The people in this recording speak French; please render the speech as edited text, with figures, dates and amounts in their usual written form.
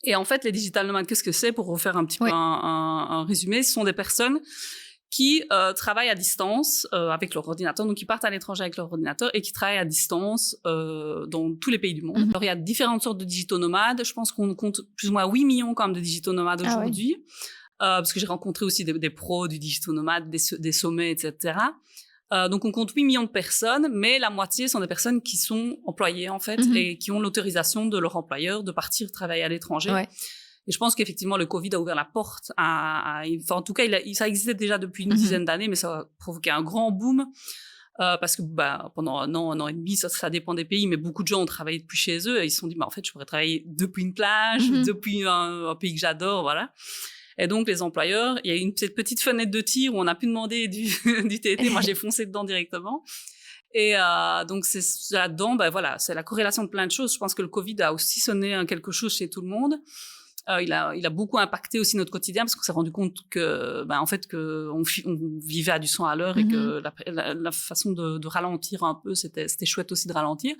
Et en fait, les digital nomades, qu'est-ce que c'est? Pour refaire un petit peu un résumé, ce sont des personnes qui travaillent à distance avec leur ordinateur, donc ils partent à l'étranger avec leur ordinateur et qui travaillent à distance dans tous les pays du monde. Alors, il y a différentes sortes de digitaux nomades. Je pense qu'on compte plus ou moins 8 millions quand même de digitaux nomades aujourd'hui, parce que j'ai rencontré aussi des pros du digital nomade, des sommets, etc. Donc, on compte 8 millions de personnes, mais la moitié sont des personnes qui sont employées, en fait, et qui ont l'autorisation de leur employeur de partir travailler à l'étranger. Et je pense qu'effectivement, le Covid a ouvert la porte enfin, en tout cas, ça existait déjà depuis une dizaine d'années, mais ça a provoqué un grand boom. Parce que pendant un an et demi, ça dépend des pays, mais beaucoup de gens ont travaillé depuis chez eux et ils se sont dit, en fait, je pourrais travailler depuis une plage, depuis un pays que j'adore, voilà. Et donc, les employeurs, il y a cette petite fenêtre de tir où on a pu demander du TT. Moi, j'ai foncé dedans directement. Et donc, c'est là-dedans, voilà, c'est la corrélation de plein de choses. Je pense que le Covid a aussi sonné quelque chose chez tout le monde. Il a beaucoup impacté aussi notre quotidien parce qu'on s'est rendu compte que, en fait, on vivait à du 100 à l'heure et que la façon de ralentir un peu, c'était chouette aussi de ralentir.